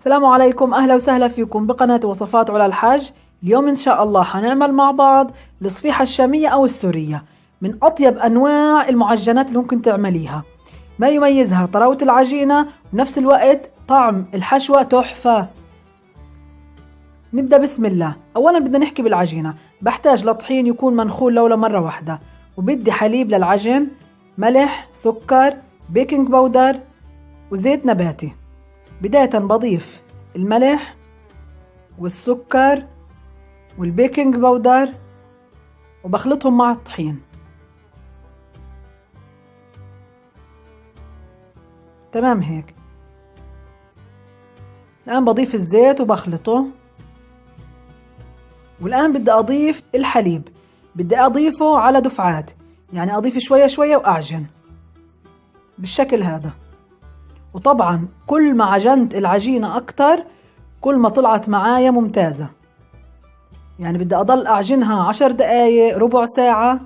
السلام عليكم، أهلا وسهلا فيكم بقناة وصفات علا الحاج. اليوم إن شاء الله حنعمل مع بعض الصفيحة الشامية أو السورية، من أطيب أنواع المعجنات اللي ممكن تعمليها. ما يميزها طراوة العجينة ونفس الوقت طعم الحشوة تحفة. نبدأ بسم الله. أولا بدنا نحكي بالعجينة. بحتاج لطحين يكون منخول لولا مرة واحدة، وبدي حليب للعجن، ملح، سكر، بيكنج باودر وزيت نباتي. بداية بضيف الملح والسكر والبيكنج باودر وبخلطهم مع الطحين. تمام هيك. الآن بضيف الزيت وبخلطه، والآن بدي أضيف الحليب. بدي أضيفه على دفعات، يعني أضيف شوية شوية وأعجن بالشكل هذا. وطبعا كل ما عجنت العجينة أكتر كل ما طلعت معايا ممتازة. يعني بدي أضل أعجنها 10 دقايق، ربع ساعة،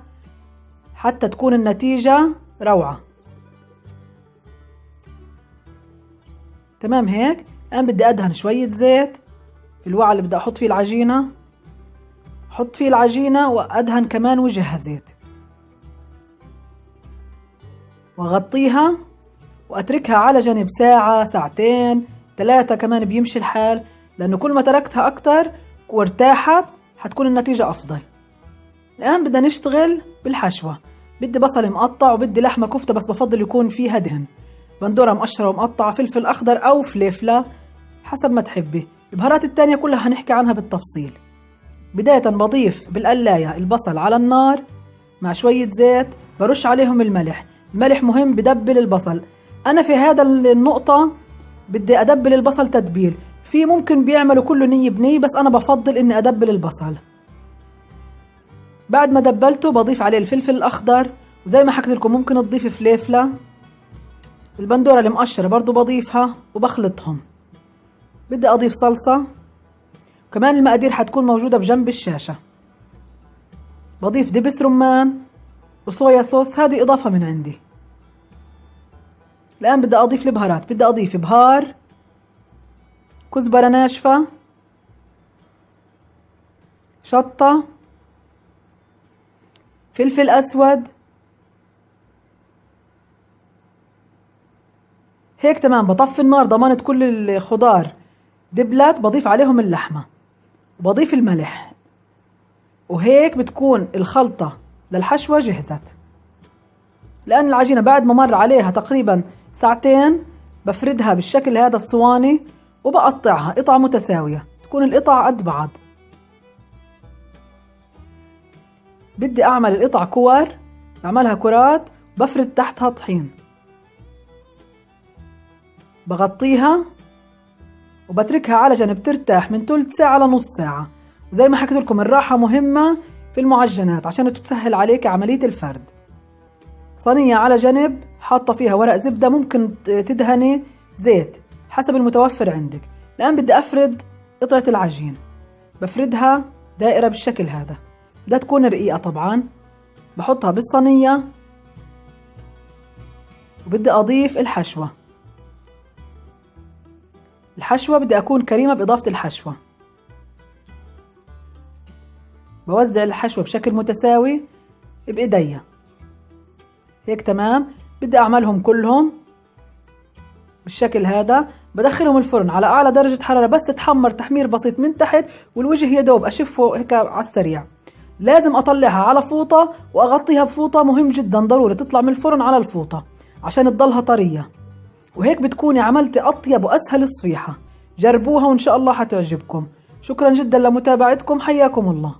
حتى تكون النتيجة روعة. تمام هيك. الآن بدي أدهن شوية زيت في الوعاء اللي بدي أحط فيه العجينة. أحط فيه العجينة وأدهن كمان وجهها زيت، وأغطيها وأتركها على جنب ساعة، ساعتين، 3 كمان بيمشي الحال، لأنه كل ما تركتها أكتر وارتاحت حتكون النتيجة أفضل. الآن بدنا نشتغل بالحشوة. بدي بصل مقطع وبدي لحمة كفتة، بس بفضل يكون فيها دهن، بندورة مقشرة ومقطعة، فلفل أخضر أو فليفلة حسب ما تحبي. البهارات التانية كلها هنحكي عنها بالتفصيل. بداية بضيف بالقلاية البصل على النار مع شوية زيت، برش عليهم الملح. الملح مهم، بدبل البصل. أنا في هذا النقطة بدي أدبل البصل تدبيل. في ممكن بيعملوا كله ني بني، بس أنا بفضل إني أدبل البصل. بعد ما دبلته بضيف عليه الفلفل الأخضر، وزي ما حكيت لكم ممكن تضيف فليفلة. البندورة المقشرة برضو بضيفها وبخلطهم. بدي أضيف صلصة، وكمان المقادير حتكون موجودة بجنب الشاشة. بضيف دبس رمان وصويا صوص، هذه إضافة من عندي. الآن بدي أضيف البهارات. بدي أضيف بهار، كزبرة ناشفة، شطة، فلفل أسود. هيك تمام. بطفي النار، ضمنت كل الخضار دبلت. بضيف عليهم اللحمة وبضيف الملح، وهيك بتكون الخلطة للحشوة جهزت. لأن العجينة بعد ما مر عليها تقريبا ساعتين بفردها بالشكل هذا اسطواني، وبقطعها قطع متساوية، تكون القطع قد بعض. بدي أعمل القطع كور، بعملها كرات، بفرد تحتها طحين، بغطيها وبتركها على جنب ترتاح من ثلث ساعة لنص ساعة. وزي ما حكيت لكم الراحة مهمة في المعجنات عشان تسهل عليك عملية الفرد. صينية على جنب حاطة فيها ورق زبدة، ممكن تدهني زيت حسب المتوفر عندك. الآن بدي أفرد قطعة العجين، بفردها دائرة بالشكل هذا. بدها تكون رقيقة طبعا. بحطها بالصينية وبدي أضيف الحشوة. الحشوة بدي أكون كريمة بإضافة الحشوة. بوزع الحشوة بشكل متساوي بإيديا هيك. تمام. بدي أعملهم كلهم بالشكل هذا. بدخلهم الفرن على أعلى درجة حرارة، بس تتحمر تحمير بسيط من تحت، والوجه يدوب أشفه هيك على السريع. لازم أطلعها على فوطة وأغطيها بفوطة، مهم جدا ضروري تطلع من الفرن على الفوطة عشان تضلها طرية. وهيك بتكوني عملتي أطيب وأسهل صفيحة. جربوها وإن شاء الله حتعجبكم. شكرا جدا لمتابعتكم، حياكم الله.